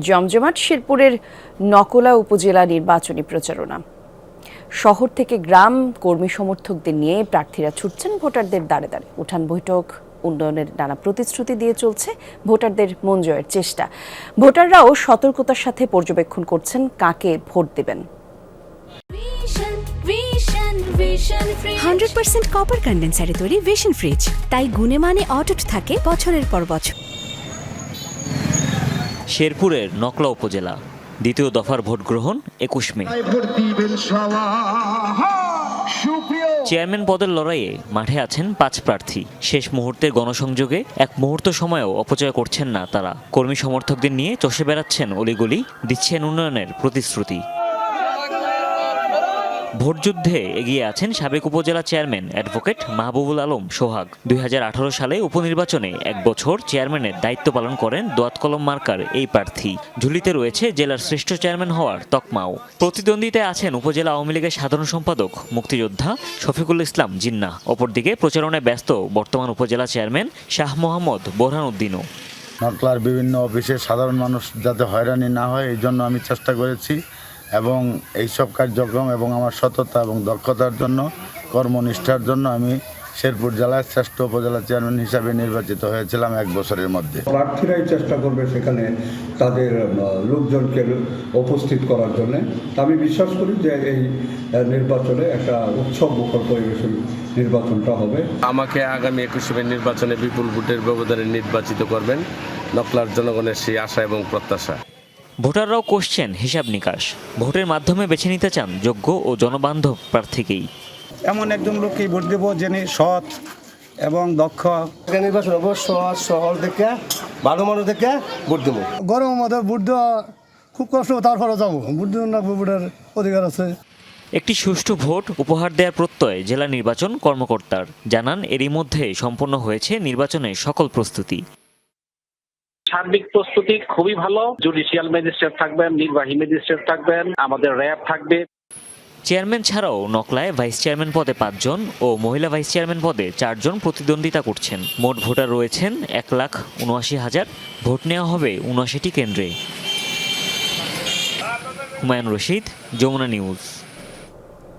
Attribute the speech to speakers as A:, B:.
A: জমজমাট শেরপুরের নকলা উপজেলা নির্বাচনী প্রচারণা। শহর থেকে গ্রাম কর্মী সমর্থকদের নিয়ে প্রার্থীরা ছুটছেন ভোটারদের দ্বারে দ্বারে। উঠান বৈঠক, উন্নয়নের নানা প্রতিশ্রুতি দিয়ে চলছে ভোটারদের মন জয়ের চেষ্টা। ভোটাররাও সতর্কতার সাথে পর্যবেক্ষণ করছেন কাকে ভোট দেবেন।
B: 100% কপার কন্ডেন্সারে তৈরি ভিশন ফ্রিজ, তাই গুণে মানে অটুট থাকে বছরের পর বছর।
C: শেরপুরের নকলা উপজেলা, দ্বিতীয় দফার ভোট গ্রহণ 21 মে। চেয়ারম্যান পদের লড়াইয়ে মাঠে আছেন 5 প্রার্থী। শেষ মুহূর্তের গণসংযোগে এক মুহূর্ত সময়ও অপচয় করছেন না তারা। কর্মী সমর্থকদের নিয়ে চষে বেড়াচ্ছেন অলিগলি, দিচ্ছেন উন্নয়নের প্রতিশ্রুতি। ভোটযুদ্ধে এগিয়ে আছেন সাবেক উপজেলা চেয়ারম্যান অ্যাডভোকেট মাহবুবুল আলম সোহাগ। 2018 সালে উপনির্বাচনে 1 বছর চেয়ারম্যানের দায়িত্ব পালন করেন দোয়াত কলম মার্কার এই প্রার্থী। ঝুলিতে রয়েছে জেলার শ্রেষ্ঠ চেয়ারম্যান হওয়ার তকমাও। প্রতিদ্বন্দ্বিতায় আছেন উপজেলা আওয়ামী লীগের সাধারণ সম্পাদক মুক্তিযোদ্ধা শফিকুল ইসলাম জিন্না। অপরদিকে প্রচারণায় ব্যস্ত বর্তমান উপজেলা চেয়ারম্যান শাহ মোহাম্মদ বোরহান উদ্দিনও।
D: নকলার বিভিন্ন অফিসে সাধারণ মানুষ যাতে হয়রানি না হয় এই জন্য আমি চেষ্টা করেছি এবং এইসব কার্যক্রম এবং আমার সততা এবং দক্ষতার জন্য, কর্মনিষ্ঠার জন্য আমি শেরপুর জেলার শ্রেষ্ঠ উপজেলা চেয়ারম্যান হিসাবে নির্বাচিত হয়েছিলাম 1 বছরের মধ্যে।
E: প্রার্থীরাই চেষ্টা করবে সেখানে তাদের লোকজনকে উপস্থিত করার জন্য। আমি বিশ্বাস করি যে এই নির্বাচনে একটা উৎসব মুখর পরিবেশে নির্বাচনটা হবে।
F: আমাকে আগামী 21 নির্বাচনে বিপুল ভোটের ব্যবধানে নির্বাচিত করবেন, নকলার জনগণের সেই আশা এবং প্রত্যাশা।
C: ভোটাররাও কষছেন হিসাব নিকাশ। ভোটের মাধ্যমে বেছে নিতে চান যোগ্য ও জনবান্ধব প্রার্থীকেই।
G: এমন একজন লোককেই ভোট দেব যিনি সৎ এবং দক্ষ।
H: নির্বাচন সহজ সহল থেকে ভালো মানুষ থেকে ভোট দেবো।
G: গরমের মধ্যে ভোট দেওয়া খুব কষ্ট, তারপরে যাবো ভোট দেওয়ার না, ভোটের অধিকার আছে।
C: একটি সুষ্ঠু ভোট উপহার দেওয়ার প্রত্যয় জেলা নির্বাচন কর্মকর্তার। জানান এরই মধ্যে সম্পন্ন হয়েছে নির্বাচনের সকল প্রস্তুতি।
I: সার্বিক প্রস্তুতি খুবই ভালো। জুডিশিয়াল ম্যাজিস্ট্রেট থাকবেন, নির্বাহী ম্যাজিস্ট্রেট থাকবেন, আমাদের র্যাব থাকবে।
C: চেয়ারম্যান ছাড়াও নকলায় ভাইস চেয়ারম্যান পদে 5 জন ও মহিলা ভাইস চেয়ারম্যান পদে 4 জন প্রতিদ্বন্দ্বিতা করছেন। মোট ভোটার রয়েছেন 1,79,000। ভোট নেওয়া হবে 79টি কেন্দ্রে। হুমায়ুন রশিদ, যমুনা নিউজ।